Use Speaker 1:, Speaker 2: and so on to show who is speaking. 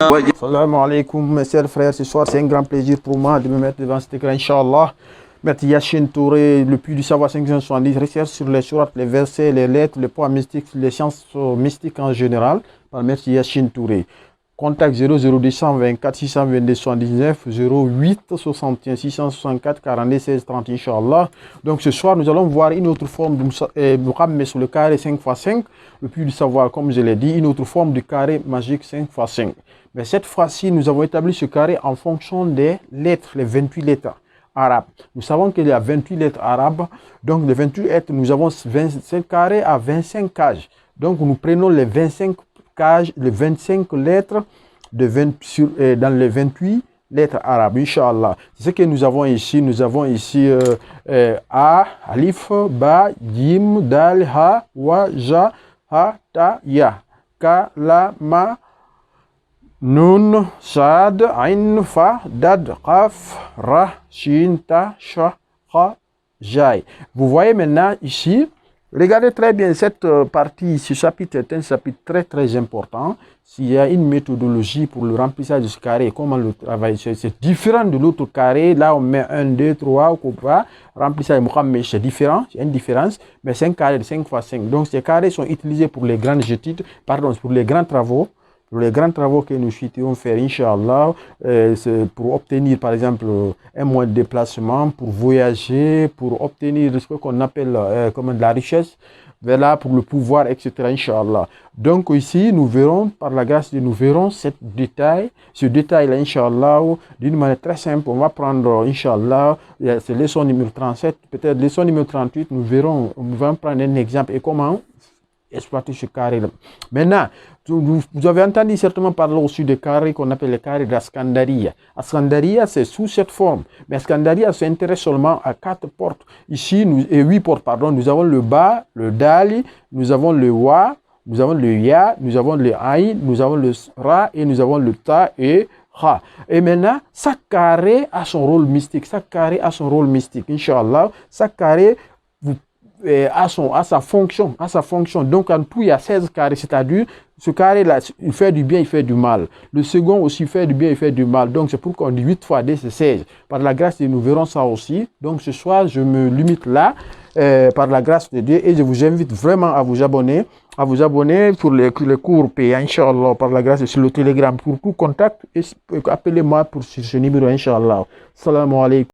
Speaker 1: Salam alaikum mes chers frères, ce soir c'est un grand plaisir pour moi de me mettre devant cet écran, Inch'Allah. Maître Yacine Touré, le puits du savoir 570, recherche sur les sourates, les versets, les lettres, les poids mystiques, les sciences mystiques en général, par Maître Yacine Touré. Contact 00224 622 79 08 61 664 42 16 30, Inch'Allah. Donc ce soir, nous allons voir une autre forme de Mohammed sur le carré 5x5, le puits du savoir, comme je l'ai dit, une autre forme de carré magique 5x5. Mais cette fois-ci, nous avons établi ce carré en fonction des lettres, les 28 lettres arabes. Nous savons qu'il y a 28 lettres arabes. Donc, les 28 lettres, nous avons 25 carrés à 25 cages. Donc, nous prenons les 25 cages, les 25 lettres dans les 28 lettres arabes, Inch'Allah. C'est ce que nous avons ici. Nous avons ici A, Alif, Ba, Jim, Dal, Ha, Wa, Ja, Ha, Ta, Ya. Ka, La, Ma, Nun, Saad, Ain, Fa, Dad, Qaf, Ra, Shin, Ta, Sha, Kha, Jai. Vous voyez maintenant ici, regardez très bien cette partie, ce chapitre est un chapitre très important. S'il y a une méthodologie pour le remplissage de ce carré, comment le travail, c'est différent de l'autre carré. Là, on met 1, 2, 3, remplissage Mohammed, c'est différent, il y a une différence, mais c'est un carré de 5 x 5. Donc, ces carrés sont utilisés pour les grandes études, pardon, pour les grands travaux. Les grands travaux que nous souhaitons faire, Inch'Allah, c'est pour obtenir, par exemple, un moyen de déplacement, pour voyager, pour obtenir ce qu'on appelle comme de la richesse, voilà, pour le pouvoir, etc., Inch'Allah. Donc ici, nous verrons, par la grâce de Dieu, nous verrons ce détail-là, Inch'Allah, d'une manière très simple. On va prendre, Inch'Allah, c'est leçon numéro 37, peut-être leçon numéro 38, nous verrons, on va prendre un exemple et comment exploiter ce carré-là. Maintenant, vous avez entendu certainement parler aussi des carrés qu'on appelle les carrés d'Ascandaria. Ascandaria, c'est sous cette forme. Mais Ascandaria s'intéresse seulement à 4 portes. Ici, 8 portes, pardon. Nous avons le Ba, le Dali, nous avons le Wa, nous avons le Ya, nous avons le Aïn, nous avons le Ra et nous avons le Ta et Ra. Et maintenant, chaque carré a son rôle mystique. Chaque carré a son rôle mystique. Inch'Allah, chaque carré à sa fonction. Donc, en tout, il y a 16 carrés, c'est-à-dire, ce carré-là, il fait du bien, il fait du mal. Le second aussi fait du bien, il fait du mal. Donc, c'est pourquoi on dit 8 fois D, c'est 16. Par la grâce de Dieu, nous verrons ça aussi. Donc, ce soir, je me limite là, par la grâce de Dieu, et je vous invite vraiment à vous abonner. Pour les cours payants, Inch'Allah, par la grâce de Dieu, sur le Telegram. Pour tout contact, appelez-moi pour ce numéro, Inch'Allah. Salam alaikum.